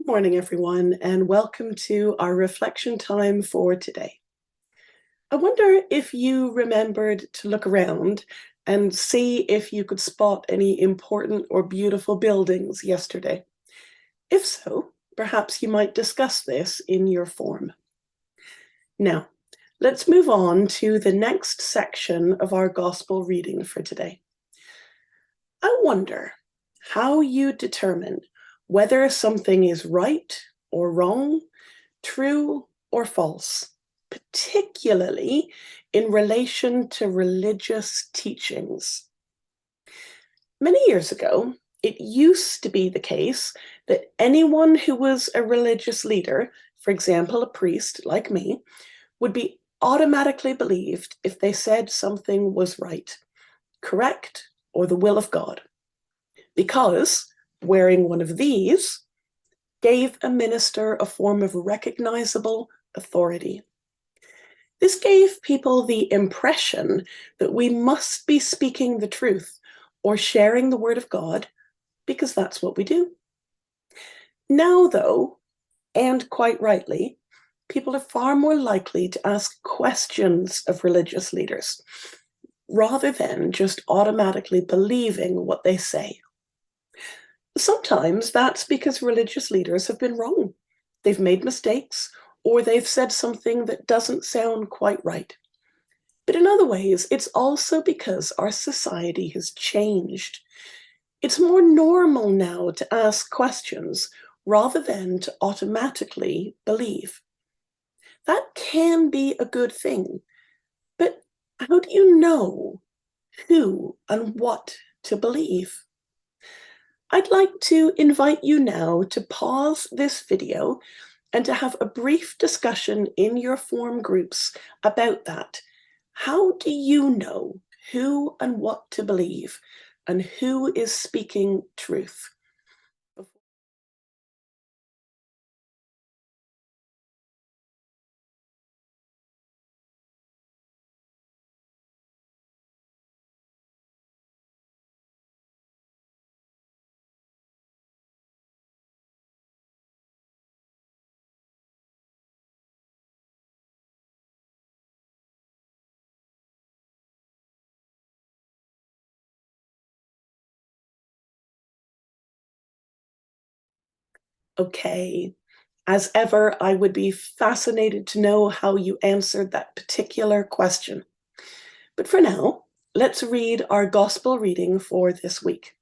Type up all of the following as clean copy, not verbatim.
Morning, everyone, and welcome to our reflection time for today. I wonder if you remembered to look around and see if you could spot any important or beautiful buildings yesterday. If so, perhaps you might discuss this in your form. Now, let's move on to the next section of our gospel reading for today. I wonder how you determine whether something is right or wrong, true or false, particularly in relation to religious teachings. Many years ago, it used to be the case that anyone who was a religious leader, for example, a priest like me, would be automatically believed if they said something was right, correct, or the will of God. Because wearing one of these gave a minister a form of recognizable authority. This gave people the impression that we must be speaking the truth or sharing the word of God because that's what we do. Now, though, and quite rightly, people are far more likely to ask questions of religious leaders rather than just automatically believing what they say. Sometimes that's because religious leaders have been wrong. They've made mistakes, or they've said something that doesn't sound quite right. But in other ways, it's also because our society has changed. It's more normal now to ask questions rather than to automatically believe. That can be a good thing, but how do you know who and what to believe? I'd like to invite you now to pause this video and to have a brief discussion in your form groups about that. How do you know who and what to believe and who is speaking truth? Okay, as ever, I would be fascinated to know how you answered that particular question. But for now, let's read our gospel reading for this week.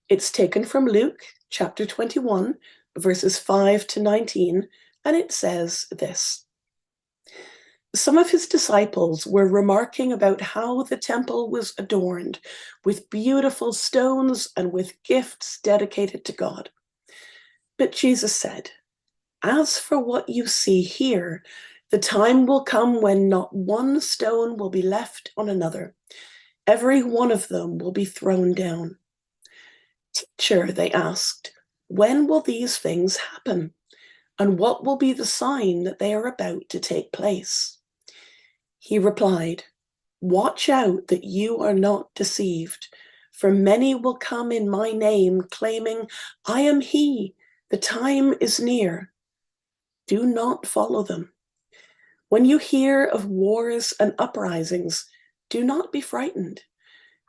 It's taken from Luke chapter 21, verses 5 to 19, and it says this. Some of his disciples were remarking about how the temple was adorned with beautiful stones and with gifts dedicated to God. But Jesus said, "As for what you see here, the time will come when not one stone will be left on another. Every one of them will be thrown down." "Teacher," they asked, "when will these things happen? And what will be the sign that they are about to take place?" He replied, "Watch out that you are not deceived, for many will come in my name, claiming, 'I am he, the time is near.' Do not follow them. When you hear of wars and uprisings, do not be frightened.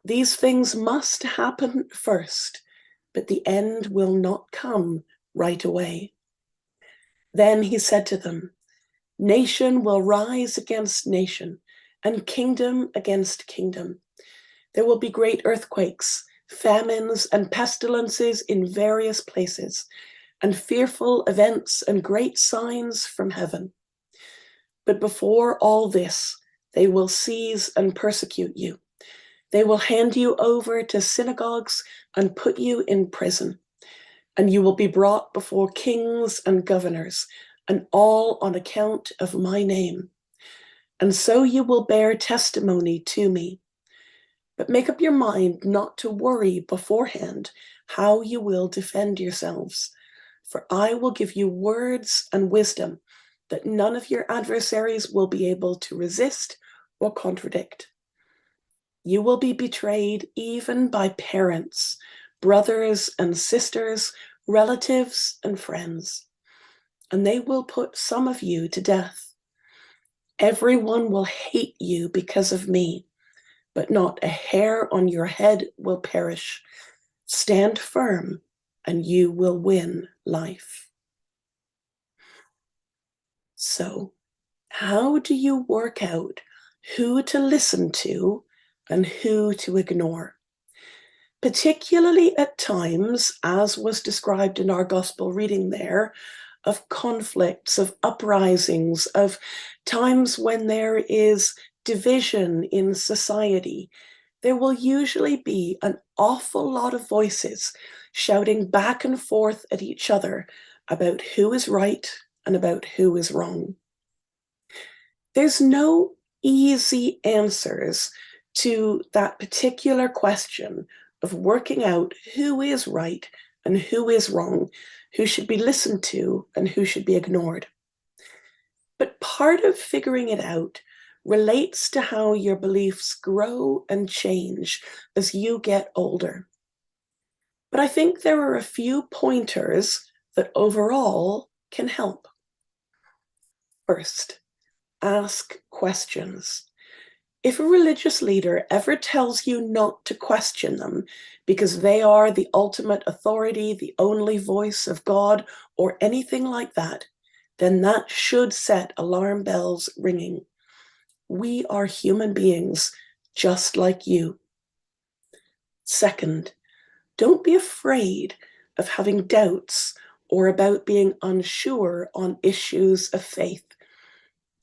These things must happen first, but the end will not come right away." Then he said to them, "Nation will rise against nation, and kingdom against kingdom. There will be great earthquakes, famines, and pestilences in various places, and fearful events and great signs from heaven. But before all this, they will seize and persecute you. They will hand you over to synagogues and put you in prison, and you will be brought before kings and governors, and all on account of my name. And so you will bear testimony to me. But make up your mind not to worry beforehand how you will defend yourselves, for I will give you words and wisdom that none of your adversaries will be able to resist or contradict. You will be betrayed even by parents, brothers and sisters, relatives and friends. and they will put some of you to death. Everyone will hate you because of me, but not a hair on your head will perish. Stand firm, and you will win life. So, how do you work out who to listen to and who to ignore? Particularly at times, as was described in our gospel reading there, of conflicts, of uprisings, of times when there is division in society, there will usually be an awful lot of voices shouting back and forth at each other about who is right and about who is wrong. There's no easy answers to that particular question of working out who is right and who is wrong, who should be listened to and who should be ignored. But part of figuring it out relates to how your beliefs grow and change as you get older. But I think there are a few pointers that overall can help. First, ask questions. If a religious leader ever tells you not to question them because they are the ultimate authority, the only voice of God, or anything like that, then that should set alarm bells ringing. We are human beings just like you. Second, don't be afraid of having doubts or about being unsure on issues of faith.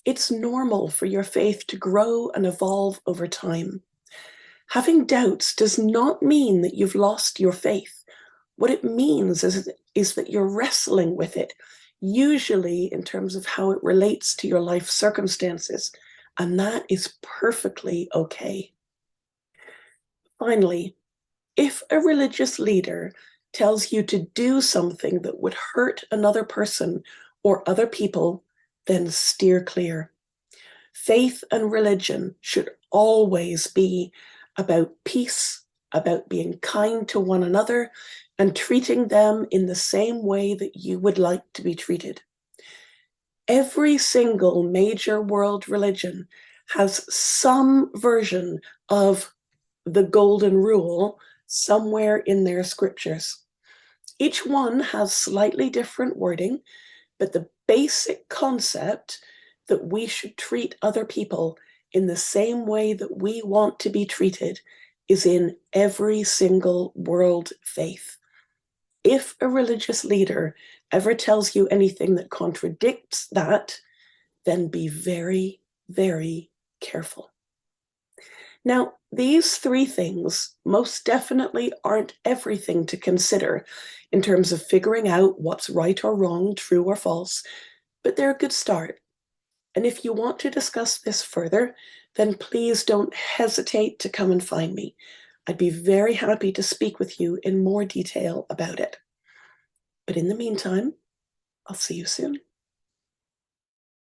It's normal for your faith to grow and evolve over time. Having doubts does not mean that you've lost your faith. What it means is that you're wrestling with it, usually in terms of how it relates to your life circumstances, and that is perfectly okay. Finally, if a religious leader tells you to do something that would hurt another person or other people, then steer clear. Faith and religion should always be about peace, about being kind to one another, and treating them in the same way that you would like to be treated. Every single major world religion has some version of the golden rule somewhere in their scriptures. Each one has slightly different wording, but the basic concept that we should treat other people in the same way that we want to be treated is in every single world faith. If a religious leader ever tells you anything that contradicts that, then be very, very careful. Now, these three things most definitely aren't everything to consider in terms of figuring out what's right or wrong, true or false, but they're a good start. And if you want to discuss this further, then please don't hesitate to come and find me. I'd be very happy to speak with you in more detail about it. But in the meantime, I'll see you soon.